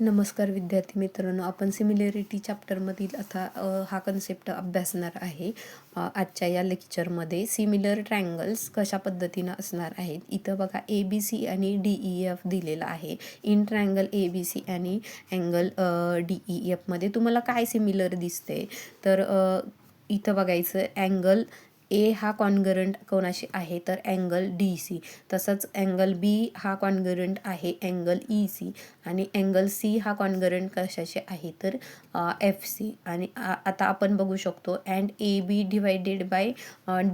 नमस्कार विद्यार्थी मित्रांनो, आपण सिमिलॅरिटी चॅप्टरमधील आता हा कन्सेप्ट अभ्यासणार आहे. आजच्या या लेक्चरमध्ये सिमिलर ट्रायंगल्स कशा पद्धतीनं असणार आहेत. इथं बघा ABC आणि DEF दिलेला आहे. इन ट्रायंगल ABC आणि अँगल DEF मध्ये तुम्हाला काय सिमिलर दिसते, तर इथं बघायचं अँगल ए हा कॉन्ग्रुएंट कोणाशी आहे, तर अँगल DC. तसंच अँगल B हा कॉन्ग्रुएंट आहे अँगल EC आणि अँगल C हा कॉन्ग्रुएंट कशाशी आहे, तर FC. आणि आता आपण बघू शकतो and AB divided by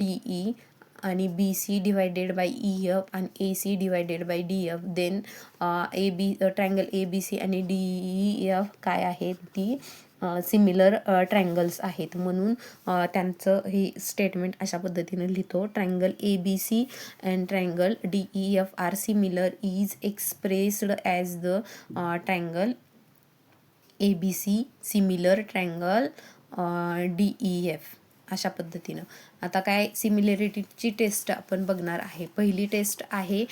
DE आणि BC डिवायडेड बाय EF आणि AC divided by DF. Then triangle ABC आणि DEF काय आहेत, ती सिमिलर ट्रायंगल्स आहेत. म्हणून त्यांचं हे स्टेटमेंट अशा पद्धतीने लिहितो. Triangle ABC and triangle DEF are similar is expressed as the triangle ABC similar triangle DEF अशा पद्धतीनं. आता काय सिमिलॅरिटीची टेस्ट आपण बघणार आहे. पहिली टेस्ट आहे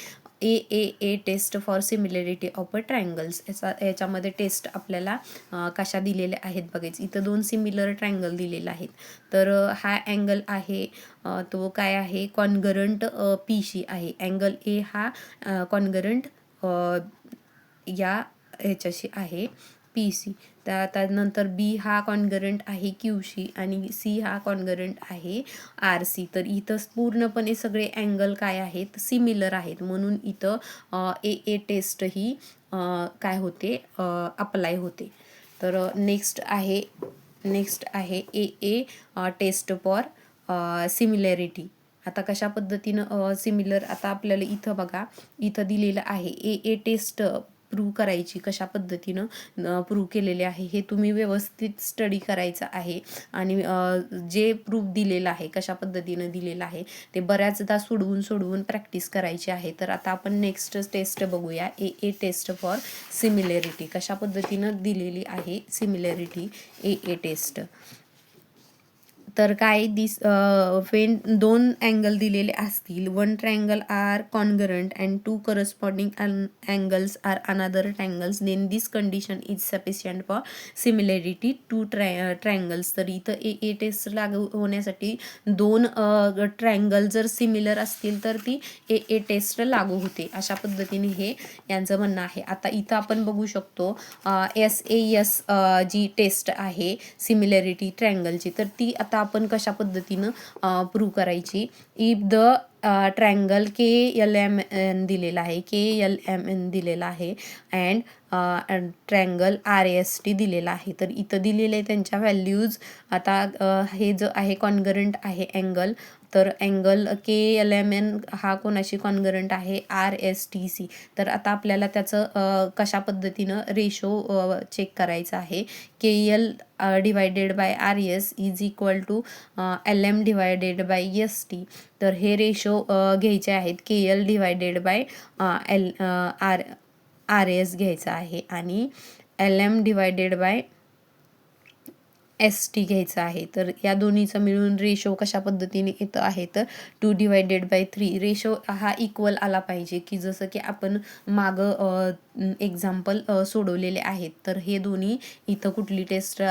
A test for similarity of a triangles. याच्यामध्ये टेस्ट आपल्याला कशा दिलेल्या आहेत बघायचं. इथं 2 सिमिलर ट्रायंगल दिलेले आहेत. तर हा अँगल आहे तो काय आहे, कॉन्ग्रुएंट पीशी आहे. अँगल ए हा कॉन्ग्रुएंट या ह्याच्याशी आहे PC. त्यानंतर B हा कॉन्ग्रुएंट आहे QC आणि C हा कॉन्ग्रुएंट आहे RC. तर इथं पूर्णपणे सगळे अँगल काय आहेत, सिमिलर आहेत. म्हणून इथं ए टेस्ट ही काय होते, अप्लाय होते. तर नेक्स्ट आहे ए टेस्ट फॉर सिमिलॅरिटी. आता कशा पद्धतीनं सिमिलर, आता आपल्याला इथं बघा, इथं दिलेलं आहे ए टेस्ट प्रूव्ह करायची. कशा पद्धतीनं प्रूव्ह केलेले आहे हे तुम्ही व्यवस्थित स्टडी करायचं आहे. आणि जे प्रूफ दिलेलं आहे, कशा पद्धतीनं दिलेलं आहे, ते बऱ्याचदा सोडवून प्रॅक्टिस करायची आहे. तर आता आपण नेक्स्ट टेस्ट बघूया. ए टेस्ट फॉर सिमिलॅरिटी कशा पद्धतीनं दिलेली आहे सिमिलॅरिटी ए टेस्ट. तर काय वेन 2 अँगल दिलेले असतील, 1 triangle are congruent and 2 corresponding angles are another triangles, then this condition is sufficient for similarity two triangles. तर इथं ए टेस्ट लागू होण्यासाठी 2 ट्रायंगल जर सिमिलर असतील तर ती ए टेस्ट लागू होते. अशा पद्धतीने हे यांचं म्हणणं आहे. आता इथं आपण बघू शकतो SAS जी टेस्ट आहे सिमिलॅरिटी ट्रायंगलची, तर ती आता आपण कशा पद्धतीनं प्रूव्ह करायची. इफ द ट्रायंगल KLMN दिलेला आहे, KLMN दिलेला आहे अँड ट्रायंगल RAST दिलेला आहे. तर इथं दिलेले त्यांच्या व्हॅल्यूज. आता हे जो आहे कॉन्ग्रुएंट आहे अँगल, तर अँगल KLMN हा कोणाशी कॉन्ग्रुएंट आहे, RSTC. तर आता आपल्याला त्याचं कशा पद्धतीनं रेशो चेक करायचं आहे. KL divided by RS is equal to LM divided by ST. तर हे रेशो घ्यायचे आहेत. KL डिवायडेड बाय RS घ्यायचा आहे आणि LM डिवायडेड बाय ST घ्यायचा आहे. तर या दोन्हीचा मिळून रेशो कशा पद्धतीने येतं आहे, तर 2 डिवायडेड बाय 3. रेशो हा इक्वल आला पाहिजे, की जसं की आपण मागं एक्झाम्पल सोडवलेले आहेत. तर हे दोन्ही इथं कुठली टेस्ट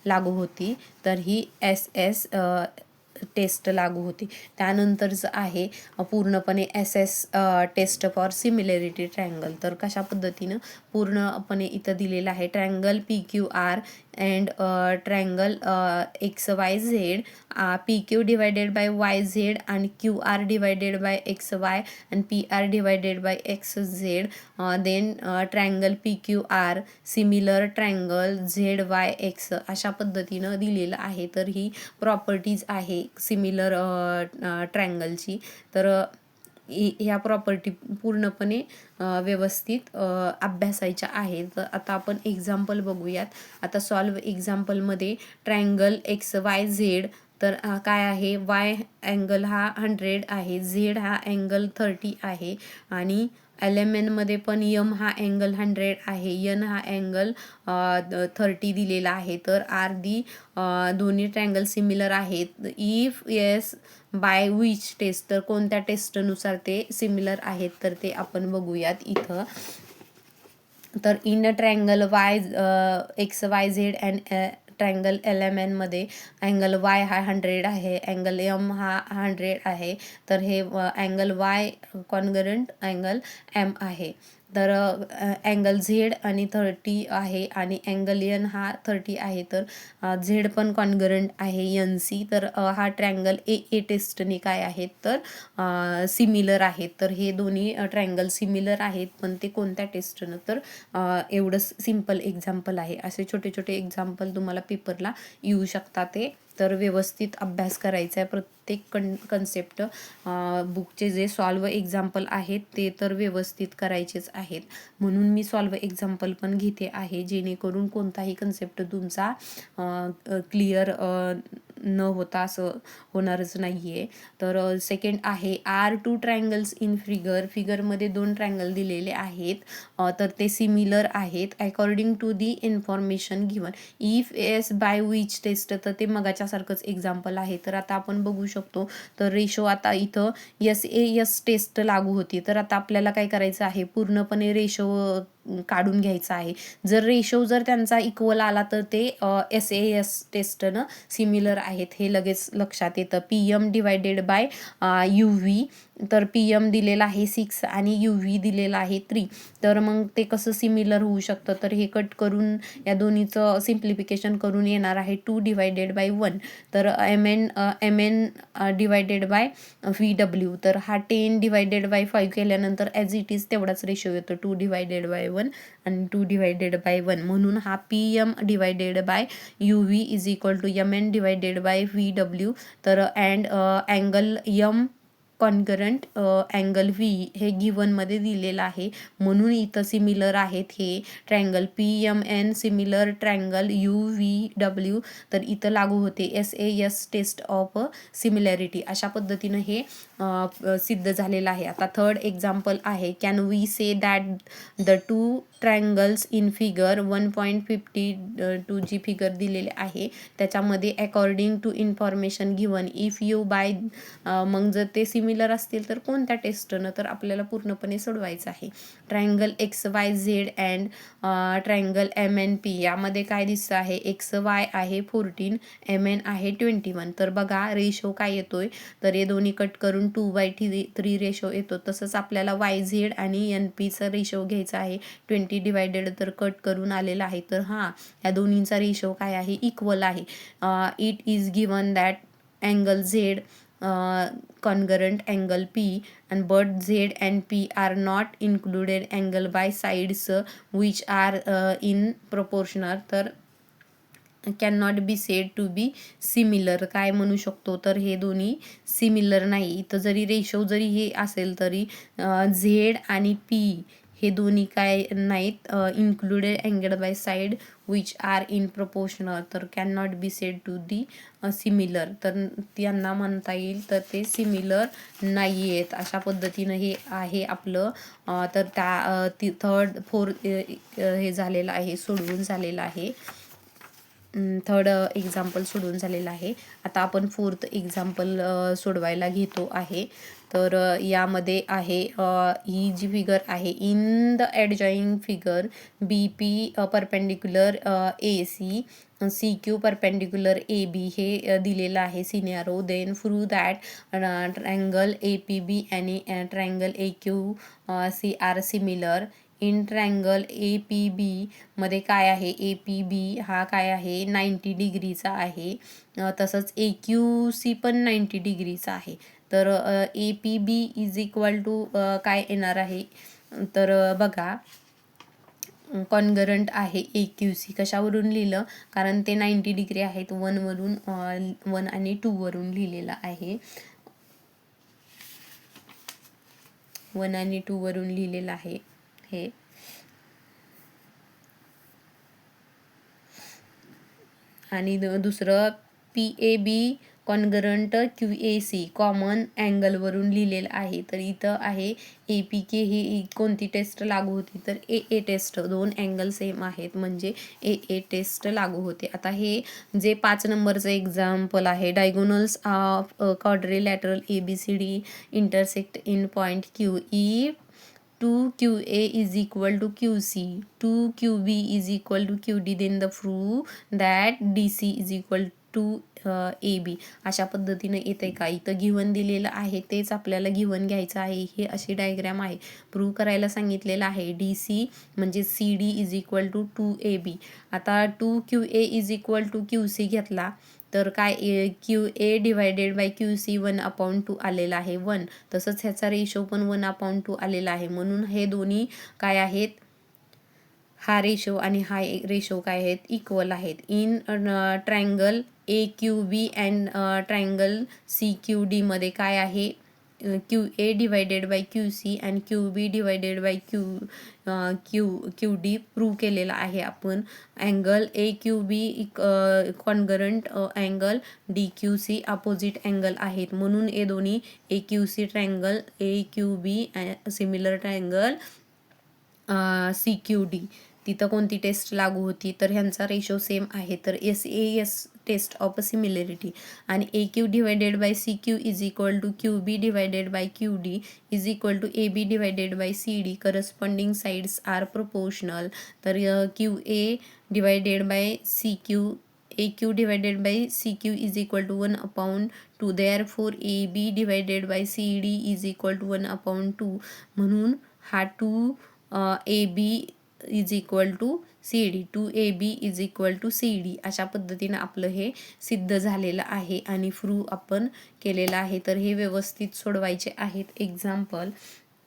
लागू होती, तर ही SS टेस्ट लागू होते. त्यानंतरचं आहे पूर्णपणे SS test for similarity triangle. तर कशा पद्धतीनं पूर्णपणे इथं दिलेलं आहे. Triangle PQR and triangle XYZ, PQ divided by YZ आणि QR डिवायडेड बाय XY आणि PR divided by XZ. Then triangle PQR similar triangle ZYX अशा पद्धतीनं दिलेलं आहे. तर ही प्रॉपर्टीज आहे सिमिलर ट्रायंगलची. तर ह्या प्रॉपर्टी पूर्णपणे व्यवस्थित अभ्यासायच्या आहेत. आता आपण एक्झाम्पल बघूयात. आता सॉल्व एक्झाम्पलमध्ये ट्रायंगल XYZ, तर काय आहे, Y अँगल हा 100 आहे, Z हा अँगल 30 आहे आणि LMN मध्ये पण M हा अँगल 100 आहे, N हा अँगल 30 दिलेला आहे. तर दोन्ही ट्रायंगल सिमिलर आहेत. If yes by which test, तर कोणत्या टेस्टनुसार ते सिमिलर आहेत, तर ते आपण बघूयात इथं. तर in a triangle why x Y Z and triangle LMN मध्ये अँगल वाय हा 100 आहे, अँगल M हा 100 आहे. तर हे angle Y congruent angle M आहे. तर अँगल झेड आणि 30 आहे आणि अँगल N हा 30 आहे. तर झेड पण कॉन्ग्रुएंट आहे NC. तर हा ट्रायंगल AA टेस्टने काय आहेत तर सिमिलर आहेत. तर हे दोन्ही ट्रायंगल सिमिलर आहेत, पण ते कोणत्या टेस्टनं तर एवढं सिम्पल एक्झाम्पल आहे. असे छोटे छोटे एक्झाम्पल तुम्हाला पेपरला येऊ शकतात. ते तर व्यवस्थित अभ्यास करायचा आहे. प्रत्येक कन्सेप्ट बुकचे जे सॉल्व एक्झाम्पल आहेत ते तर व्यवस्थित करायचेच आहेत. म्हणून मी सॉल्व एक्झाम्पल पण घेते आहे, जेणेकरून कोणताही कन्सेप्ट तुमचा क्लिअर न होता असं होणारच नाही आहे. तर सेकंड आहे R2 ट्रायंगल्स इन फिगरमध्ये 2 ट्रायंगल दिलेले आहेत. तर ते सिमिलर आहेत according to the information given. If S by which test, तर ते मगाच्यासारखंच एक्झाम्पल आहे. तर आता आपण बघू शकतो, तर रेशो आता इथं SAS टेस्ट लागू होती. तर आता आपल्याला काय करायचं आहे, पूर्णपणे रेशो काढून घ्यायचा आहे. जर रेशो जर त्यांचा इक्वल आला तर ते SAS टेस्टनं सिमिलर आहेत हे लगेच लक्षात येतं. PM डिवायडेड बाय UV, तर PM दिलेला आहे 6 आणि UV दिलेला आहे 3. तर मग ते कसं सिमिलर होऊ शकतं, तर हे कट करून या दोन्हीचं सिम्प्लिफिकेशन करून येणार आहे 2 डिवायडेड बाय 1. तर MN डिवायडेड बाय VW, तर हा 10 डिवायडेड बाय 5 केल्यानंतर ॲज इट इज तेवढाच रेशो येतो 2 डिवायडेड बाय 1 आणि 2 डिवायडेड बाय 1. म्हणून हा PM divided by UV is equal to MN divided by VW. तर and angle M concurrent angle V हे गिवनमध्ये दिलेलं आहे, म्हणून इथं सिमिलर आहेत हे triangle PMN similar triangle UVW. तर इथं लागू होते SAS टेस्ट ऑफ सिमिलॅरिटी. अशा पद्धतीनं हे सिद्ध झालेलं आहे. आता थर्ड एक्झाम्पल आहे, can we say that the 2 triangles in figure 1.52 जी फिगर दिलेले आहे त्याच्यामध्ये according to information given if you by, मग जर ते सिमिलर असतील तर कोणत्या टेस्टनं, तर आपल्याला पूर्णपणे सोडवायचं आहे. Triangle XYZ and triangle MNP, यामध्ये काय दिसतं आहे, XY आहे 14, MN आहे 21. तर बघा रेशो काय येतोय, तर हे दोन्ही कट करून 2/3 रेशो येतो. तसंच आपल्याला YZ आणि NPचा रेशो घ्यायचा आहे 20 डिवायडेड, तर कट करून आलेला आहे. तर या दोन्हींचा रेशो काय आहे, इक्वल आहे. It is given that angle Z congruent angle P and but Z and P are not included angle by sides which are in proportional, तर can be said to be similar. काय म्हणू शकतो, तर हे दोन्ही similar नाही. इथं जरी रेशो जरी हे असेल तरी Z आणि P हे दोन्ही काय नाहीत included angle by side which are in proportional, तर can not be said to the similar. तर त्यांना म्हणता येईल तर ते सिमिलर नाही आहेत. अशा पद्धतीनं हे आहे आपलं. तर त्या थर्ड फोर्थ हे झालेलं आहे, सोडवून झालेलं आहे. थर्ड एक्झाम्पल सोडवून झालेलं आहे. आता आपण फोर्थ एक्झाम्पल सोडवायला घेतो आहे. तर यामध्ये आहे ही जी फिगर आहे, in the adjoining figure BP perpendicular AC CQ perpendicular AB हे दिलेलं आहे scenario. Then prove that triangle APB आणि triangle AQC are similar. In triangle APB मध्ये काय आहे, APB हा काय आहे 90 डिग्रीचा आहे. तसंच AQC पण 90 डिग्रीचा आहे. तर APB इज इक्वल टू काय येणार आहे, तर बघा कॉन्ग्रुएंट आहे AQC. कशावरून लिहिलं, कारण ते 90 डिग्री आहेत, 1 वरून 1 आणि 2 वरून लिहिलेलं आहे. 1 आणि 2 वरून लिहिलेलं आहे हे. आणि दुसरं PAB कॉन्ग्रुएंट QAC कॉमन अँगलवरून लिहिलेलं आहे. तर इथं आहे APK ही कोणती टेस्ट लागू होती, तर AA टेस्ट. 2 अँगल सेम आहेत म्हणजे AA टेस्ट लागू होते. आता हे जे 5 नंबरचं एक्झाम्पल आहे, diagonals of quadrilateral ABCD intersect in point Q. 2QA is equal to QC, 2QB is equal to QD, then the proof that DC is equal to AB. अशा पद्धतीने येते का, इथं गिवन दिलेलं आहे तेच आपल्याला गिवन घ्यायचं आहे. हे अशी डायग्राम आहे, प्रूव्ह करायला सांगितलेलं आहे. DC म्हणजे CD is equal to 2AB. आता 2QA is equal to QC घेतला तर काय QA डिवायडेड बाय QC 1/2 आलेला आहे 1. तसंच ह्याचा रेशो पण 1/2 आलेला आहे. म्हणून हे दोन्ही काय आहेत, हा रेशो आणि हा रेशो काय आहेत, इक्वल आहेत. In triangle AQB and triangle CQD मध्ये काय आहे, QA divided by QC and QB divided by QD prove केलेला आहे आपण. Angle AQB congruent angle DQC opposite angle आहेत. म्हणून हे दोन्ही AQC triangle AQB similar triangle CQD. तिथं कोणती टेस्ट लागू होती, तर ह्यांचा रेशो सेम आहे, तर SAS टेस्ट ऑफ सिमिलरिटी. आणि AQ divided by CQ is equal to QB divided by QD is equal to AB divided by CD. Corresponding sides are proportional. तर QA divided by CQ, AQ divided by CQ is equal to 1/2. Therefore AB divided by CD is equal to 1/2. म्हणून हा 2AB is equal to CD, 2AB is equal to CD. अशा पद्धतीनं आपलं हे सिद्ध झालेलं आहे आणि प्रूव्ह आपण केलेलं आहे. तर हे व्यवस्थित सोडवायचे आहेत एक्झाम्पल.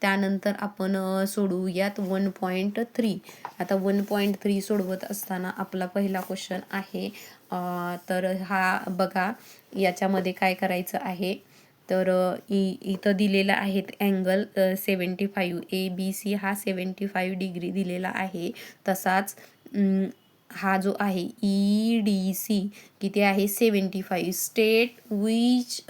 त्यानंतर आपण सोडवूयात 1.3. आता 1.3 सोडवत असताना आपला पहिला क्वेश्चन आहे, तर हा बघा, याच्यामध्ये काय करायचं आहे, तर इथं दिलेलं आहेत अँगल 75, ABC हा 75 डिग्री दिलेला आहे. तसाच हा जो आहे EDC किती आहे, 75. State which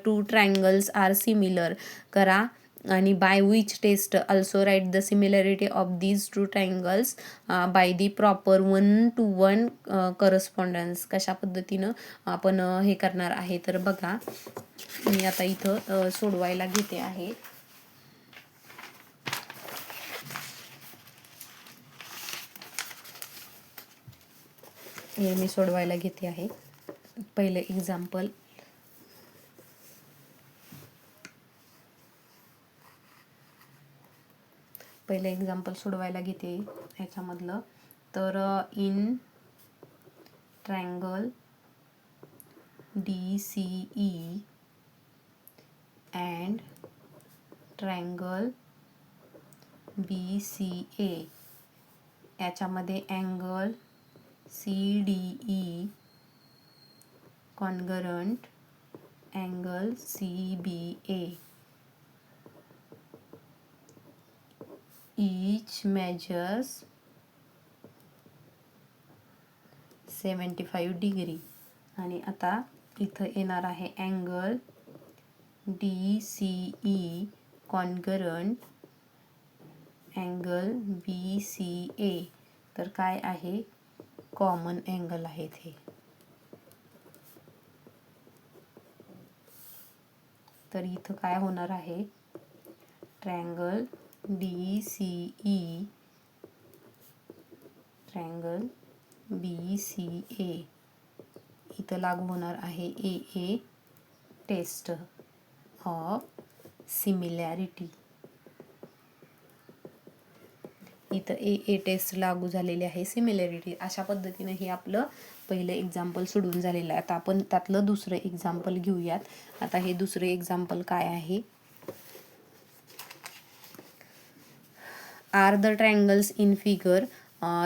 2 triangles are similar करा आणि by which test also write the similarity of these 2 triangles by the proper 1:1 correspondence. कशा पद्धतीनं आपण हे करणार आहे, तर बघा, मी आता इथं सोडवायला घेते आहे. हे मी सोडवायला घेते आहे. पहिले एक्झाम्पल, सोडवायला घेते ह्याच्यामधलं. तर in triangle DCE and triangle BCA याच्यामध्ये angle CDE congruent angle CBA. each measures 75 degree. आणि आता इथं येणार आहे angle DCE congruent angle BCA. तर काय आहे, कॉमन अँगल आहेत हे. तर इथं काय होणार आहे, ट्रायंगल DCE ट्रायंगल BCA इथं लागू होणार आहे AA टेस्ट ऑफ सिमिलॅरिटी. इथं AA टेस्ट लागू झालेली आहे, सिमिलॅरिटी. अशा पद्धतीने हे आपलं पहिलं एक्झाम्पल सोडून झालेलं आहे. आता आपण त्यातलं दुसरं एक्झाम्पल घेऊयात. आता हे दुसरं एक्झाम्पल काय आहे, are the triangles in figure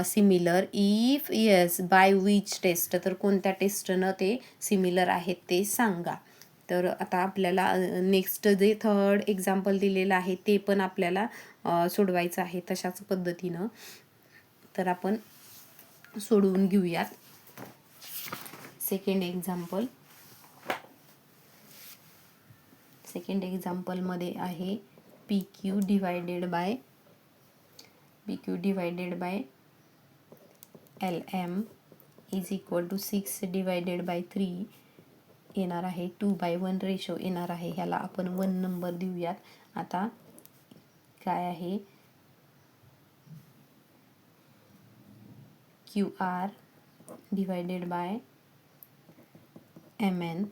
similar if yes by which test. तर कोणत्या टेस्टनं ते सिमिलर आहेत ते सांगा. तर आता आपल्याला नेक्स्ट जे थर्ड एक्झाम्पल दिलेलं आहे ते पण आपल्याला सोडवायचं आहे तशाच पद्धतीनं. तर आपण सोडवून घेऊयात. सेकंड एक्झाम्पलमध्ये आहे PQ divided by LM is equal to 6 divided by 3 येणार आहे. 2:1 रेशो येणार आहे. ह्याला आपण 1 नंबर देऊयात. आता काय आहे, PQR divided by MN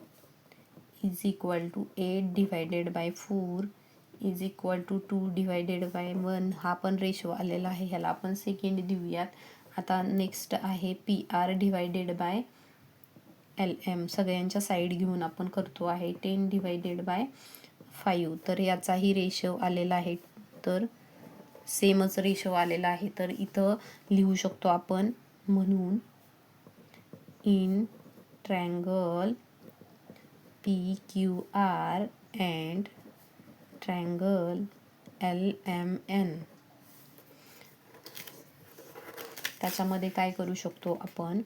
is equal to 8 divided by 4 is equal to 2 divided by 1. हा पण रेशो आलेला आहे, ह्याला आपण सेकंड देऊयात. आता नेक्स्ट आहे PR डिवायडेड बाय LM. सगळ्यांच्या साईड घेऊन आपण करतो आहे 10 डिवायडेड बाय 5. तर याचाही रेशो आलेला आहे, तर सेमच रेशो आलेला आहे. तर इथं लिहू शकतो आपण, म्हणून in triangle PQR and triangle LMN त्याच्यामध्ये काय करू शकतो आपण,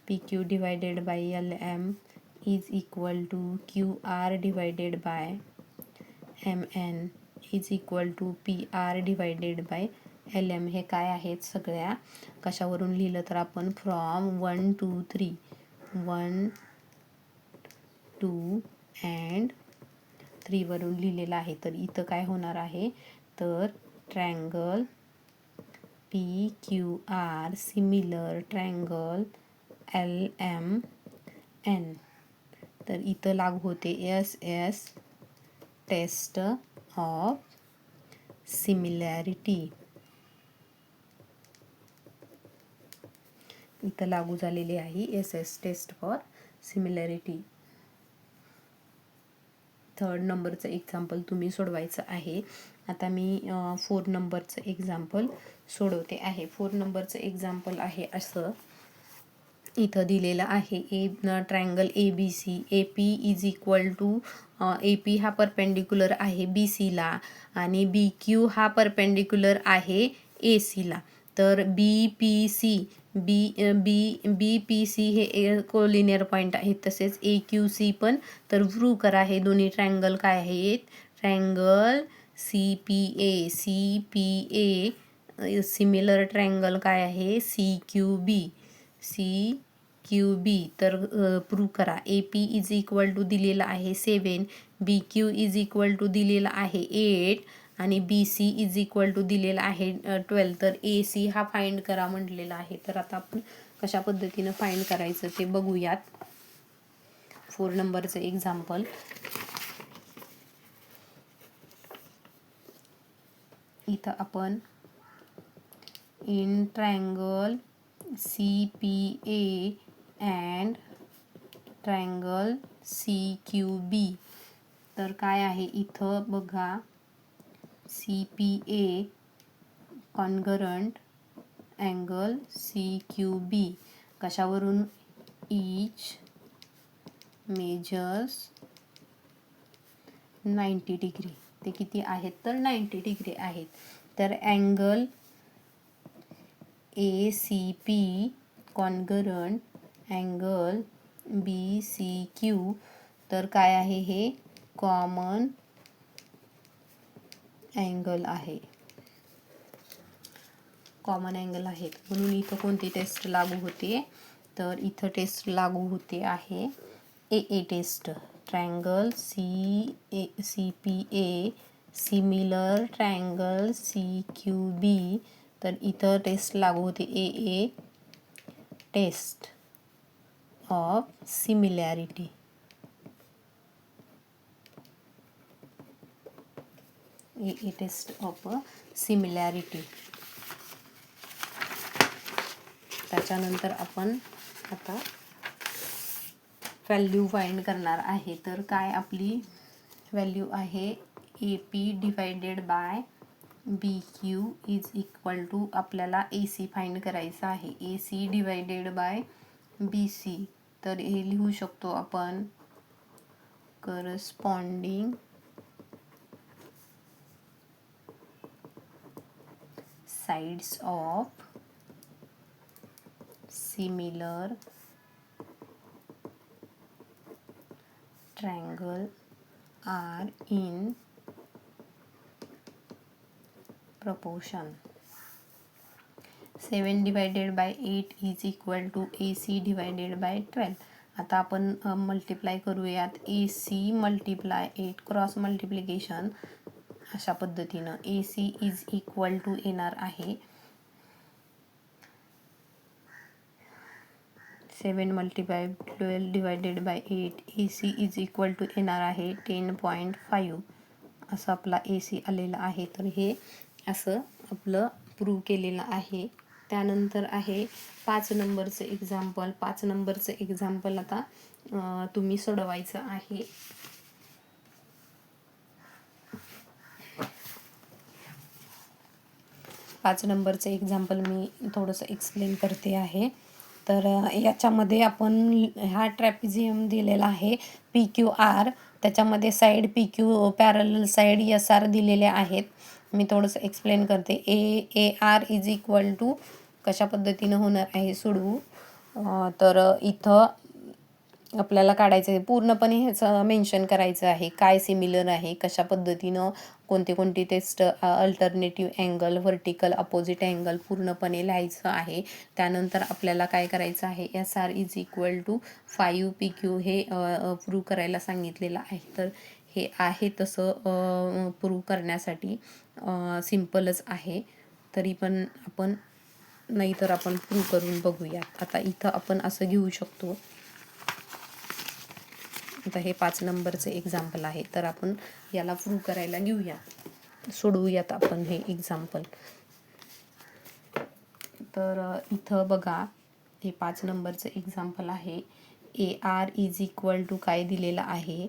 PQ divided by LM is equal to QR divided by MN is equal to PR divided by LM. हे काय आहेत, सगळ्या कशावरून लिहिलं तर आपण फ्रॉम 1 2 3 1 2 and 3 वरून लिहिलेलं आहे. तर इथं काय होणार आहे, तर triangle PQR similar triangle LMN. तर इथं लागू होते SS टेस्ट ऑफ सिमिलॅरिटी. इथं लागू झालेली आहे SS test for similarity. Third नंबरचं एक्झाम्पल तुम्ही सोडवायचं आहे. आता मी 4 नंबरचं एक्झाम्पल सोडवते आहे. 4 नंबरचं एक्झाम्पल आहे असं, इथं दिलेलं आहे triangle ABC. AP is equal to AP हा परपेंडिक्युलर आहे BCला आणि BQ हा परपेंडिक्युलर आहे ACला. तर BPC BPC हे कोलिनियर पॉईंट आहेत, तसेच AQC पण. तर प्रूव्ह करा हे दोन्ही ट्रायंगल काय आहेत. ट्रायंगल CPA सिमिलर ट्रायंगल काय आहे CQB. तर प्रूव्ह करा. AP इज इक्वल टू दिलेला आहे 7, BQ इज इक्वल टू दिलेला आहे 8 आणि BC इज इक्वल टू दिलेला आहे 12. तर AC हा फाइंड करा म्हटलेला आहे. तर आता आपण कशा पद्धतीनं फाइंड करायचं ते बघूयात. 4 नंबरचं एक्झाम्पल, इथं आपण in triangle CPA and triangle CQB. तर काय आहे इथं बघा, CPA कॉन्ग्रंट अँगल CQB कशावरून, इच मेजर्स 90 डिग्री. ते किती आहेत, तर 90 डिग्री आहेत. तर angle ACP congruent angle BCQ. तर काय आहे, हे कॉमन अँगल आहे, कॉमन अँगल आहेत. म्हणून इथं कोणती टेस्ट लागू होते, तर इथं टेस्ट लागू होते आहे AA test. Triangle CPA similar triangle CQB. तर इथं टेस्ट लागू होते AA test of similarity. AA test of similarity. त्याच्यानंतर आपण आता व्हॅल्यू फाइंड करणार आहे. तर काय आपली व्हॅल्यू आहे, AP divided by BQ is equal to, आपल्याला AC फाइंड करायचं आहे, AC डिवायडेड बाय BC. तर हे लिहू शकतो आपण, corresponding sides of similar triangle are in proportion. 7 divided by 8 is equal to AC divided by 12. आता आपण मल्टिप्लाय करूयात. AC मल्टिप्लाय 8 क्रॉस मल्टिप्लिकेशन अशा पद्धतीनं AC इज इक्वल टू येणार आहे 7 × 12 / 8 AC इज इक्वल टू येणार आहे 10.5 असं आपला AC आलेला आहे. तर हे असं आपलं प्रूव्ह केलेलं आहे. त्यानंतर आहे 5 नंबरचं एक्झाम्पल. 5 नंबरचं एक्झाम्पल आता तुम्ही सोडवायचं आहे. 5 नंबरचं एक्झाम्पल मी थोडंसं एक्सप्लेन करते आहे. तर याच्यामध्ये आपण हा ट्रॅपिझियम दिलेला आहे PQR. त्याच्यामध्ये side PQ parallel side SR दिलेले आहेत. मी थोडंसं एक्सप्लेन करते. AR इज इक्वल टू कशा पद्धतीनं होणार आहे सोडवू. तर इथं आपल्याला काढायचं आहे, पूर्णपणे ह्याचं मेन्शन करायचं आहे काय सिमिलर आहे, कशा पद्धतीनं कोणती टेस्ट, alternative angle, vertical opposite angle पूर्णपणे लिहायचं आहे. त्यानंतर आपल्याला काय करायचं आहे, SR is equal to 5 PQ हे प्रूव्ह करायला सांगितलेलं आहे. तर हे आहे तसं प्रूव्ह करण्यासाठी सिम्पलच आहे. तरी पण आपण नाहीतर आपण प्रूव्ह करून बघूया. आता इथं आपण असं घेऊ शकतो. आता हे 5 नंबरचं एक्झाम्पल आहे. तर आपण याला प्रूव्ह करायला घेऊया, सोडवूयात आपण हे एक्झाम्पल. तर इथं बघा हे 5 नंबरचं एक्झाम्पल आहे. AR इज इक्वल टू काय दिलेलं आहे,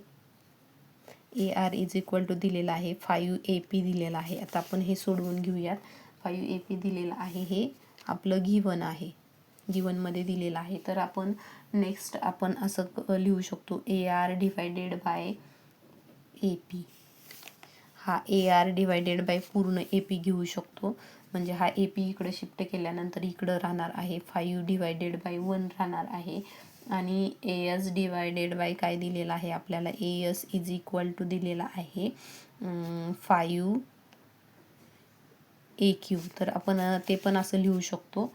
AR इज इक्वल टू दिलेला आहे 5 AP दिलेला आहे. आता आपण हे सोडवून घेऊयात. 5 AP दिलेलं आहे, हे आपलं गिवन आहे, गिवनमध्ये दिलेलं आहे. तर आपण नेक्स्ट आपण असं लिहू शकतो AR डिवायडेड बाय AP. हा AR डिवायडेड बाय पूर्ण AP घेऊ शकतो. म्हणजे हा AP इकडे शिफ्ट केल्यानंतर इकडं राहणार आहे 5 डिवायडेड बाय 1 राहणार आहे. आणि AS डिवायडेड बाय काय दिलेला आहे आपल्याला, AS इज इक्वल टू दिलेला आहे 5 AQ. तर आपण ते पण असं लिहू शकतो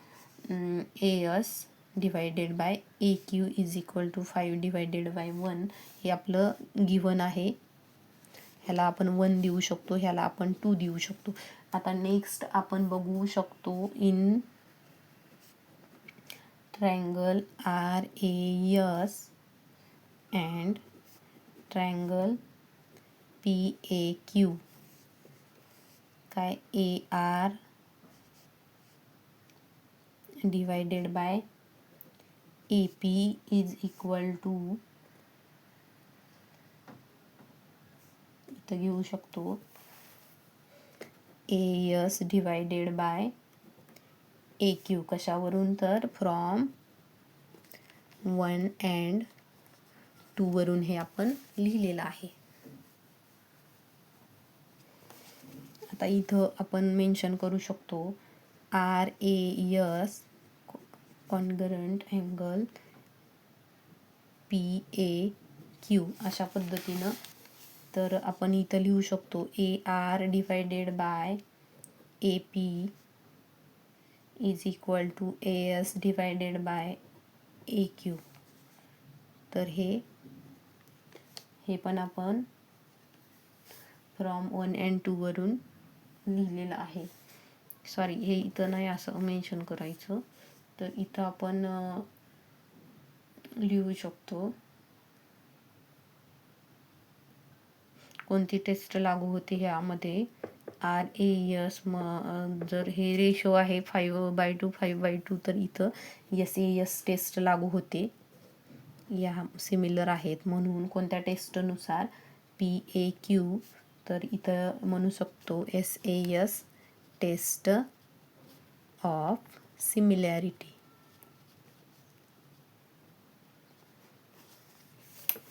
AS divided by AQ is equal to 5 divided by 1. हे आपलं गिवन आहे. ह्याला आपण 1 देऊ शकतो, ह्याला आपण 2 देऊ शकतो. आता नेक्स्ट आपण बघू शकतो in triangle RAS and triangle PAQ. काय AR divided by AP is equal to इथं घेऊ शकतो AS डिवायडेड बाय AQ. कशावरून, तर फ्रॉम 1 and 2 वरून हे आपण लिहिलेलं आहे. आता इथं आपण मेन्शन करू शकतो RAS कॉन्ग्रुएंट अँगल PAQ अशा पद्धतीनं. तर आपण इथं लिहू शकतो AR divided by AP is equal to AS divided by AQ. तर हे पण आपण फ्रॉम 1 and 2 वरून लिहिलेलं आहे. सॉरी, हे इथं नाही असं मेन्शन करायचं. तर इथं आपण लिहू शकतो कोणती टेस्ट लागू होते ह्यामध्ये. RAS जर हे रेशो आहे 5/2 5/2 तर इथं SAS टेस्ट लागू होते. या सिमिलर आहेत म्हणून कोणत्या टेस्टनुसार PAQ. तर इथं म्हणू शकतो SAS टेस्ट ऑफ सिमिलॅरिटी.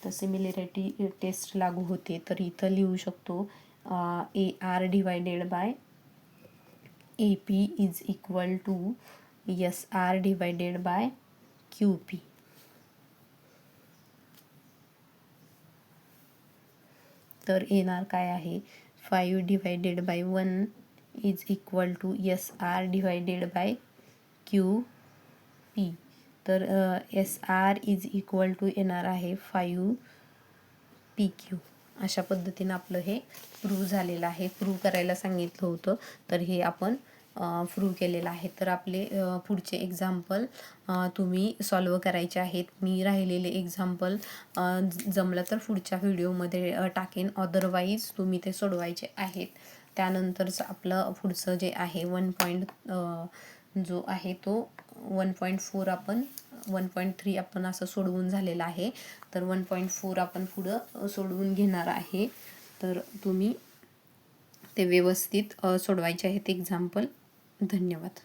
तर सिमिलॅरिटी टेस्ट लागू होते. तर इथं लिहू शकतो AR divided by AP is equal to SR divided by QP. तर येणार काय आहे 5 divided by 1 is equal to SR divided by QP. तर SR इज इक्वल टू येणार आहे 5 PQ. अशा पद्धतीनं आपलं हे प्रूव्ह झालेलं आहे. प्रूव्ह करायला सांगितलं होतं. तर हे आपण प्रूव्ह केलेला आहे. तर आपले पुढचे एक्झाम्पल तुम्ही सॉल्व करायचे आहेत. मी राहिलेले एक्झाम्पल जमलं तर पुढच्या व्हिडिओमध्ये टाकेन, अदरवाईज तुम्ही ते सोडवायचे आहेत. त्यानंतरचं आपलं पुढचं जे आहे 1 जो आहे तो 1.4 आपण 1.3 आपण असं सोडवून झालेला आहे. तर 1.4 आपण पुढं सोडवून घेणार आहे. तर तुम्ही ते व्यवस्थित सोडवायचे आहेत एक्झाम्पल. धन्यवाद.